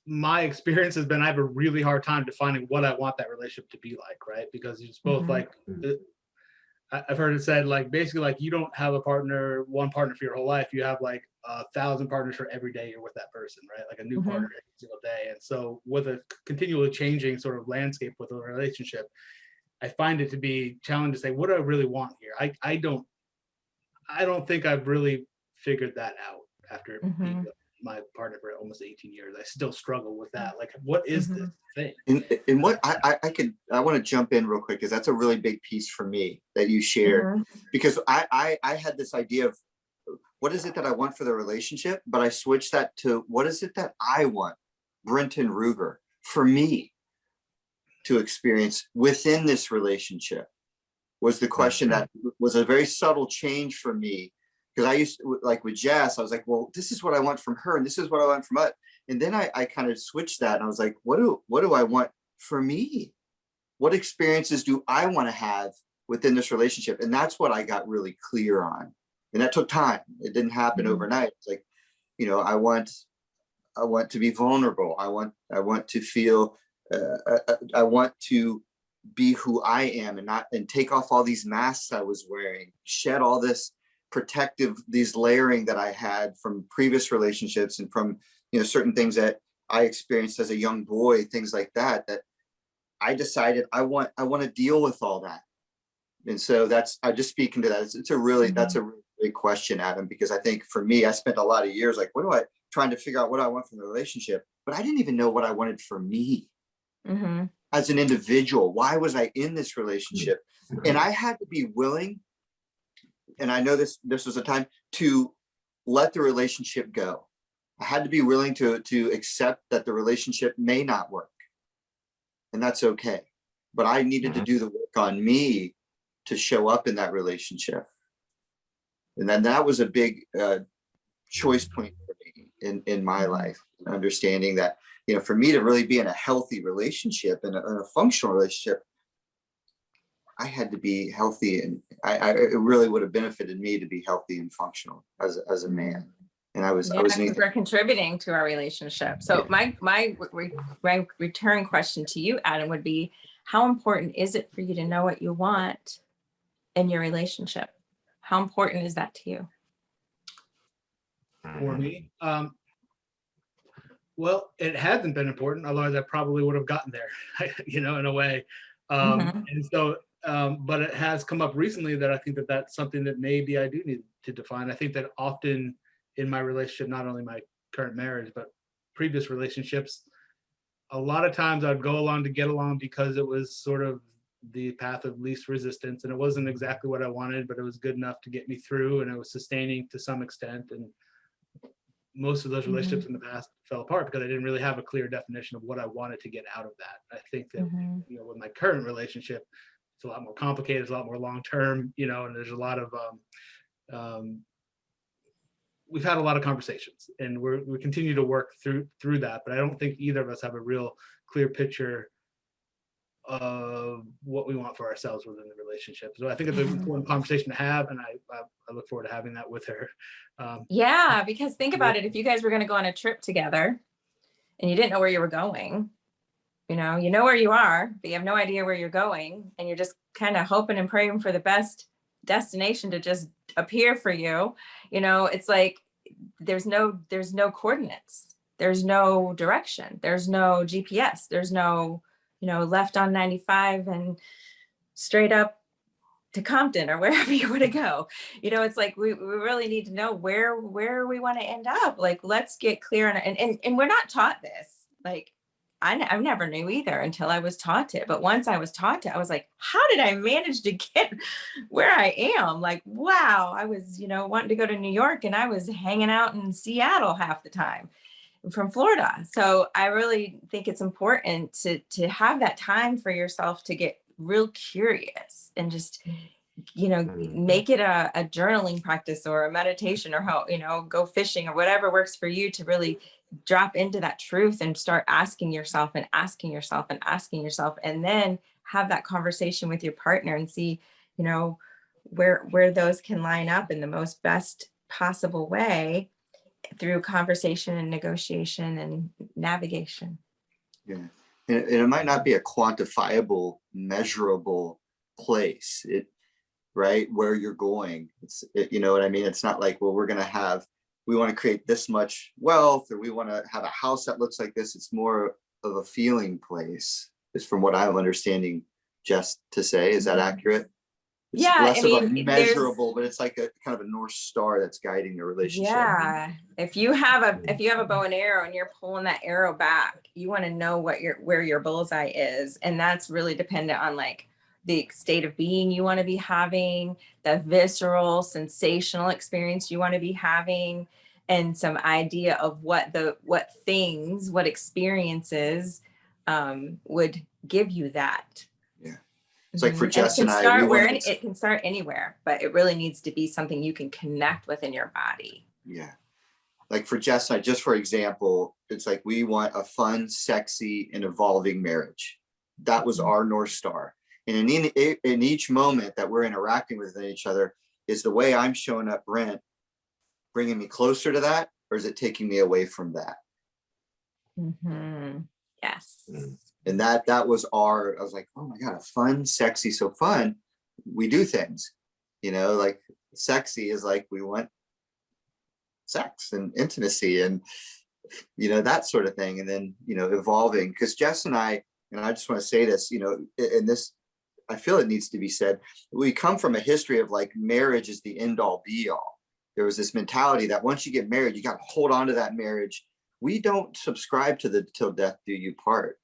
My experience has been I have a really hard time defining what I want that relationship to be like, right? Because it's both like, I've heard it said like, basically like you don't have one partner for your whole life. You have like 1,000 partners for every day you're with that person, right? Like a new partner every single day. And so with a continually changing sort of landscape with a relationship, I find it to be challenging to say, what do I really want here? I don't think I've really figured that out after being with my partner for almost 18 years. I still struggle with that. Like, what is this thing? And what I want to jump in real quick because that's a really big piece for me that you shared, because I had this idea of what is it that I want for the relationship, but I switched that to what is it that I want, Brenton Rueger, for me to experience within this relationship was the question that was a very subtle change for me. Because I used to, like with Jess, I was like, well, this is what I want from her, and this is what I want from us. And then I kind of switched that, and I was like, what do I want for me? What experiences do I want to have within this relationship? And that's what I got really clear on. And that took time. It didn't happen overnight. It's like, you know, I want to be vulnerable. I want to feel. I want to be who I am, and take off all these masks I was wearing, shed all this these layering that I had from previous relationships and from, you know, certain things that I experienced as a young boy, things like that, that I decided I want to deal with all that. And so I just speaking to that. That's a really big question, Adam, because I think for me, I spent a lot of years like, trying to figure out what I want from the relationship, but I didn't even know what I wanted for me as an individual. Why was I in this relationship? And I had to be willing, and I know this was a time to let the relationship go. I had to be willing to accept that the relationship may not work, and that's okay. But I needed to do the work on me to show up in that relationship. And then that was a big choice point for me in my life, understanding that, you know, for me to really be in a healthy relationship and a functional relationship, I had to be healthy, and it really would have benefited me to be healthy and functional as a man. And I was we're contributing to our relationship. So my return question to you, Adam, would be, how important is it for you to know what you want in your relationship? How important is that to you? For me, well, it hasn't been important, otherwise I probably would have gotten there, you know, in a way. And so, but it has come up recently that I think that that's something that maybe I do need to define. I think that often in my relationship, not only my current marriage, but previous relationships, a lot of times I'd go along to get along because it was sort of the path of least resistance, and it wasn't exactly what I wanted, but it was good enough to get me through, and it was sustaining to some extent. And most of those relationships in the past fell apart because I didn't really have a clear definition of what I wanted to get out of that. I think that, you know, with my current relationship, it's a lot more complicated, it's a lot more long-term, you know, and there's a lot of, we've had a lot of conversations, and we continue to work through that, but I don't think either of us have a real clear picture of what we want for ourselves within the relationship. So I think it's an important conversation to have, and I look forward to having that with her. Yeah, because think about it. If you guys were going to go on a trip together and you didn't know where you were going, you know where you are, but you have no idea where you're going, and you're just kind of hoping and praying for the best destination to just appear for you. You know, it's like there's no coordinates. there's no direction. There's no GPS. There's no, left on 95 and straight up to Compton or wherever you want to go. It's like, we really need to know where we want to end up. Like, let's get clear. And we're not taught this. Like, I never knew either until I was taught it. But once I was taught it, I was like, how did I manage to get where I am? Like, wow, I was, wanting to go to New York and I was hanging out in Seattle half the time from Florida. So I really think it's important to have that time for yourself to get real curious and just, make it a journaling practice or a meditation or how, go fishing or whatever works for you to really drop into that truth and start asking yourself and asking yourself and asking yourself, and then have that conversation with your partner and see, where those can line up in the most best possible way through conversation and negotiation and navigation. Yeah. And it might not be a quantifiable, measurable place, right, where you're going. You know what I mean? It's not like, well, we want to create this much wealth, or we want to have a house that looks like this. It's more of a feeling place, is from what I'm understanding, just to say. Is that accurate? It's less of a measurable, but it's like a kind of a North Star that's guiding the relationship. Yeah. If you have a bow and arrow and you're pulling that arrow back, you want to know where your bullseye is. And that's really dependent on like the state of being you want to be having, the visceral, sensational experience you want to be having, and some idea of what experiences would give you that. Yeah. It's like for Jess and I, it can start anywhere, but it really needs to be something you can connect with in your body. Yeah. Like for Jess and I, just for example, it's like we want a fun, sexy, and evolving marriage. That was our North Star. And in each moment that we're interacting with each other, is the way I'm showing up, Brent, bringing me closer to that, or is it taking me away from that? Mm-hmm. Yes. And that was I was like, oh my God, fun, sexy. So fun, we do things, like sexy is like, we want sex and intimacy and, that sort of thing. And then, evolving, because Jess and I just want to say this, in this, I feel it needs to be said, we come from a history of like marriage is the end all be all. There was this mentality that once you get married, you got to hold on to that marriage. We don't subscribe to the till death do you part.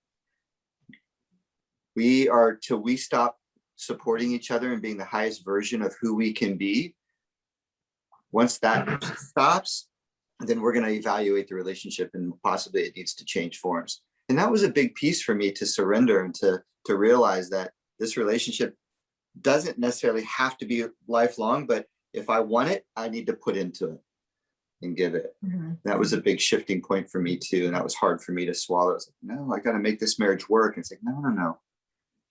We are till we stop supporting each other and being the highest version of who we can be. Once that stops, then we're going to evaluate the relationship, and possibly it needs to change forms. And that was a big piece for me to surrender and to realize that this relationship doesn't necessarily have to be lifelong, but if I want it, I need to put into it and give it. Mm-hmm. That was a big shifting point for me too. And that was hard for me to swallow. I was like, no, I got to make this marriage work. And it's like, no.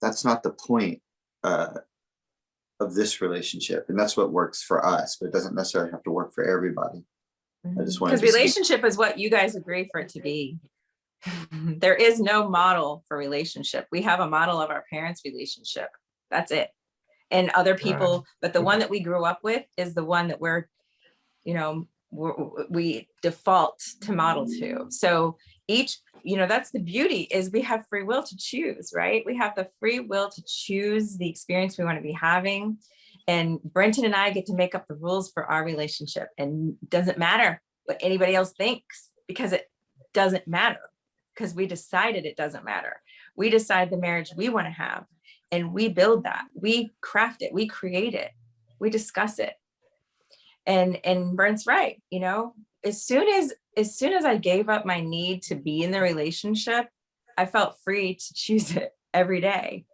That's not the point of this relationship. And that's what works for us, but it doesn't necessarily have to work for everybody. I just want to, because relationship is what you guys agree for it to be. There is no model for relationship. We have a model of our parents' relationship. That's it. And other people, but the one that we grew up with is the one that we default to model to. So each, that's the beauty, is we have free will to choose, right? We have the free will to choose the experience we want to be having. And Brenton and I get to make up the rules for our relationship. And it doesn't matter what anybody else thinks, because it doesn't matter, because we decided it doesn't matter. We decide the marriage we want to have, and we build that. We craft it. We create it. We discuss it. And Brent's right. As soon as I gave up my need to be in the relationship, I felt free to choose it every day.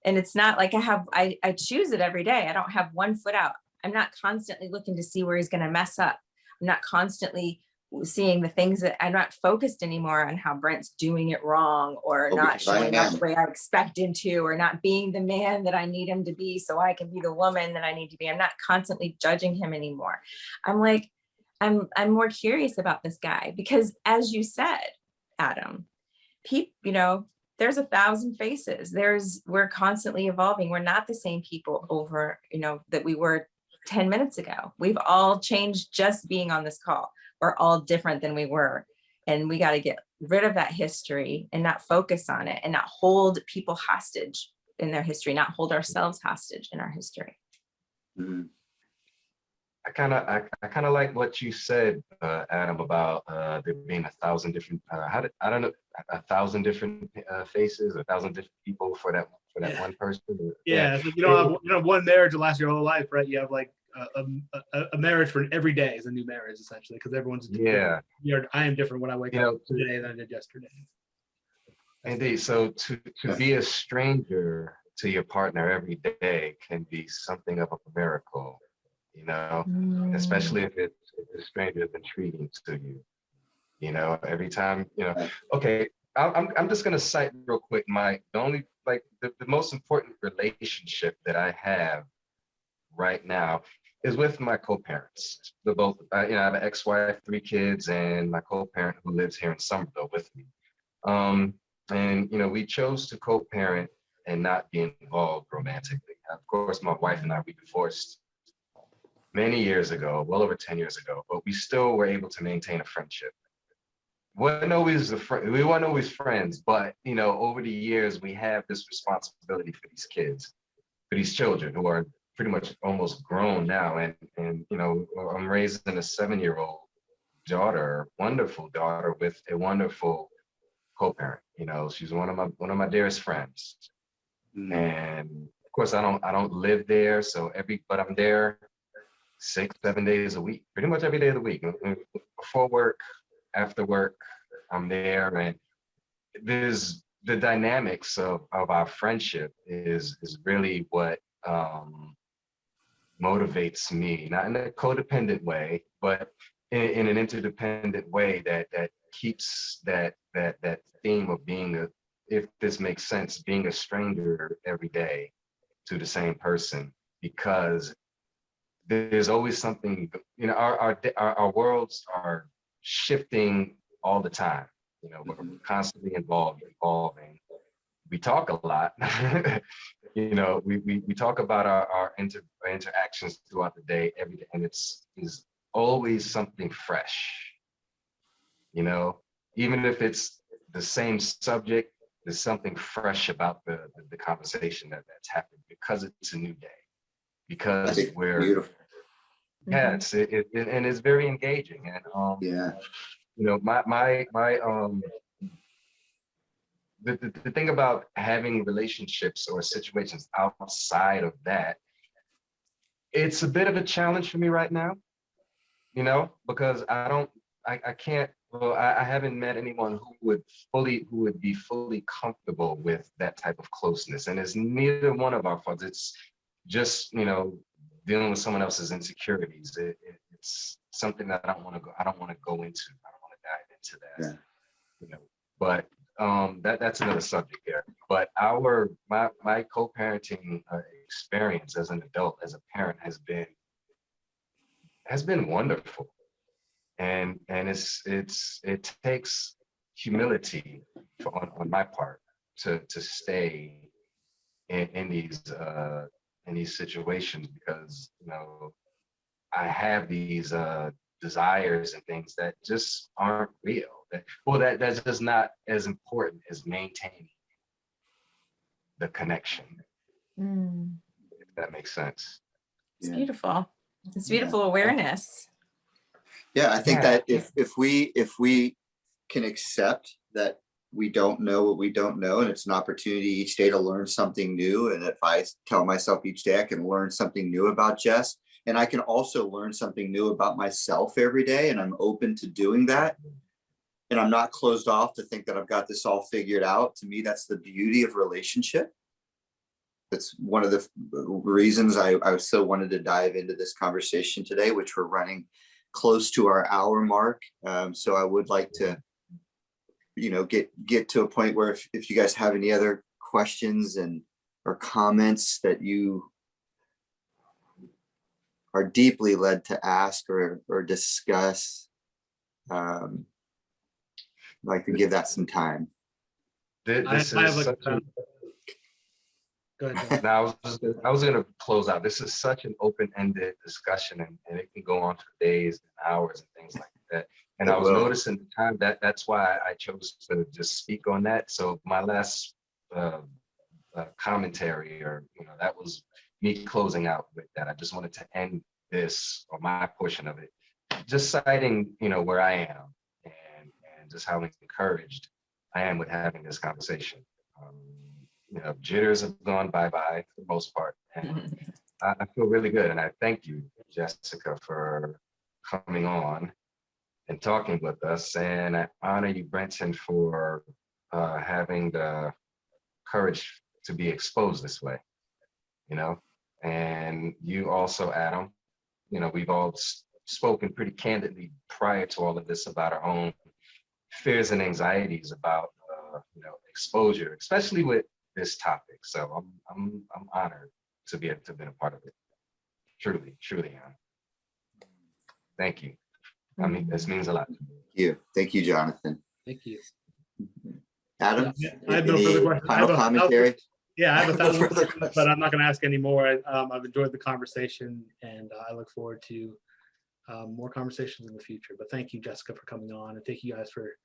And it's not like I choose it every day. I don't have one foot out. I'm not constantly looking to see where he's going to mess up. I'm not constantly seeing the things that I'm not focused anymore on how Brent's doing it wrong, or not showing up the way I expect him to, or not being the man that I need him to be so I can be the woman that I need to be. I'm not constantly judging him anymore. I'm like, I'm more curious about this guy, because as you said, Adam, there's 1,000 faces. We're constantly evolving. We're not the same people over, that we were 10 minutes ago. We've all changed just being on this call. We're all different than we were, And we got to get rid of that history and not focus on it and not hold people hostage in their history, not hold ourselves hostage in our history. Mhm. I kind of like what you said, Adam, about there being 1,000 different, I don't know, 1,000 different faces, 1,000 different people for that Yeah. one person. Yeah, it's like you don't have one marriage that lasts your whole life, right? You have like a marriage for every day is a new marriage essentially, because everyone's different. I am different when I wake up today than I did yesterday. Indeed. So to be a stranger to your partner every day can be something of a miracle, you know, especially if the stranger is intriguing to you. You know, every time, you know, okay, I'm just gonna cite real quick the most important relationship that I have right now is with my co-parents. They're both, I have an ex-wife, 3 kids, and my co-parent who lives here in Somerville with me. And we chose to co-parent and not be involved romantically. Of course, my wife and I, we divorced many years ago, well over 10 years ago, but we still were able to maintain a friendship. We weren't always friends, but over the years, we have this responsibility for these kids, for these children who are pretty much almost grown now. And I'm raising a 7-year-old daughter, wonderful daughter with a wonderful co-parent. She's one of my dearest friends. And of course, I don't live there, but I'm there 6-7 days a week, pretty much every day of the week. Before work, after work, I'm there. And there's the dynamics of our friendship is really what motivates me, not in a codependent way, but in an interdependent way that keeps that theme of being if this makes sense, being a stranger every day to the same person, because there's always something, our worlds are shifting all the time. We're constantly evolving. We talk a lot. We talk about our interactions throughout the day, every day, and it's always something fresh. Even if it's the same subject, there's something fresh about the conversation that's happened because it's a new day. Because we're beautiful. Yeah, and it's very engaging. And the thing about having relationships or situations outside of that, it's a bit of a challenge for me right now, because I haven't met anyone who would be fully comfortable with that type of closeness. And it's neither one of our faults. It's just, dealing with someone else's insecurities. It's something that I don't want to go into. I don't want to dive into that. Yeah. But that's another subject there. But my co-parenting experience as an adult, as a parent, has been wonderful. And it takes humility on my part to stay in these situations, because I have these desires and things that just aren't real. That's just not as important as maintaining the connection. If that makes sense. It's beautiful. It's beautiful awareness. Yeah, I think that if we can accept that we don't know what we don't know, and it's an opportunity each day to learn something new. And if I tell myself each day I can learn something new about Jess, and I can also learn something new about myself every day, and I'm open to doing that, and I'm not closed off to think that I've got this all figured out. To me, that's the beauty of relationship. That's one of the reasons I so wanted to dive into this conversation today, which we're running close to our hour mark. So I would like to, get to a point where if you guys have any other questions or comments that you are deeply led to ask or discuss, I'd like to give that some time. I have Go ahead, Jeff. Now, I was gonna close out. This is such an open-ended discussion, and it can go on for days and hours and things like that. And It I was will. noticing the time that's why I chose to just speak on that. So my last commentary, or that was me closing out with that. I just wanted to end this, or my portion of it, just citing where I am, and just how encouraged I am with having this conversation. Jitters have gone bye-bye for the most part, and I feel really good. And I thank you, Jessica, for coming on and talking with us. And I honor you, Brenton, for having the courage to be exposed this way, and you also, Adam. We've all spoken pretty candidly prior to all of this about our own fears and anxieties about exposure, especially with this topic. So I'm honored to be a part of it. Truly am. Thank you. I mean, this means a lot to me. Thank you, Jonathan. Thank you. Adam, I have no further questions. final commentary? Yeah, I have No 1,000 further questions, but I'm not going to ask any more. I've enjoyed the conversation, and I look forward to more conversations in the future. But thank you, Jessica, for coming on, and thank you guys for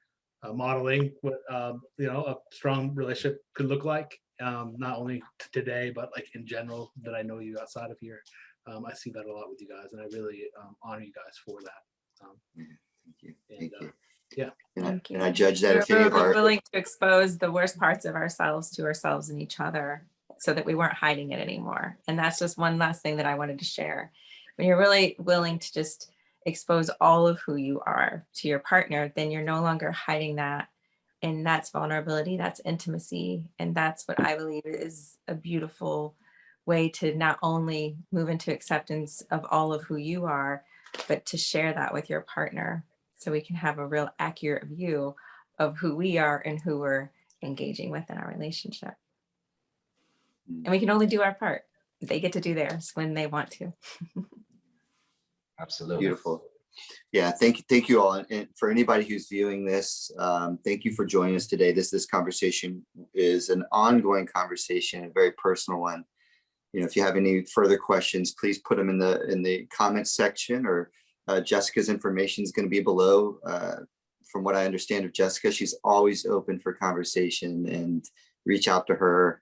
modeling what a strong relationship could look like, not only today, but like in general, that I know you outside of here. I see that a lot with you guys, and I really honor you guys for that. Thank you. And, Thank you. yeah. And I judge that if any of We're our willing to expose the worst parts of ourselves to ourselves and each other, so that we weren't hiding it anymore. And that's just one last thing that I wanted to share. When you're really willing to just expose all of who you are to your partner, then you're no longer hiding that. And that's vulnerability, that's intimacy. And that's what I believe is a beautiful way to not only move into acceptance of all of who you are, but to share that with your partner, so we can have a real accurate view of who we are and who we're engaging with in our relationship. And we can only do our part. They get to do theirs when they want to. Absolutely. Beautiful. Yeah, thank you all. And for anybody who's viewing this, thank you for joining us today. This conversation is an ongoing conversation, a very personal one. If you have any further questions, please put them in the comments section, or Jessica's information is going to be below. From what I understand of Jessica, she's always open for conversation, and reach out to her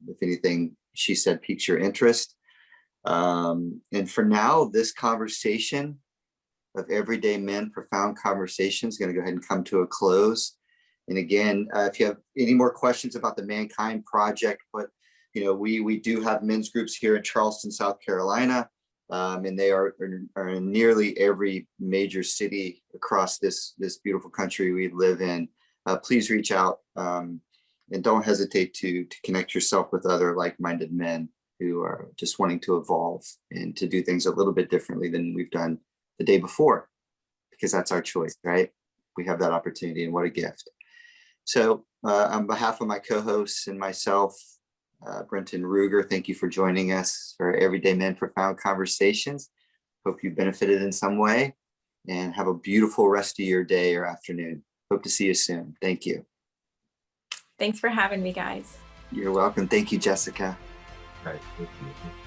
if anything she said piques your interest. And for now, this conversation of Everyday Men, Profound Conversations, is going to go ahead and come to a close. And again, if you have any more questions about the Mankind Project, but we do have men's groups here in Charleston, South Carolina, and they are in nearly every major city across this beautiful country we live in. Please reach out, and don't hesitate to connect yourself with other like-minded men who are just wanting to evolve and to do things a little bit differently than we've done the day before, because that's our choice, right? We have that opportunity, and what a gift. So on behalf of my co-hosts and myself, Brenton Rueger, thank you for joining us for Everyday Men, Profound Conversations. Hope you benefited in some way, and have a beautiful rest of your day or afternoon. Hope to see you soon. Thank you. Thanks for having me, guys. You're welcome. Thank you, Jessica. Right. Thank you.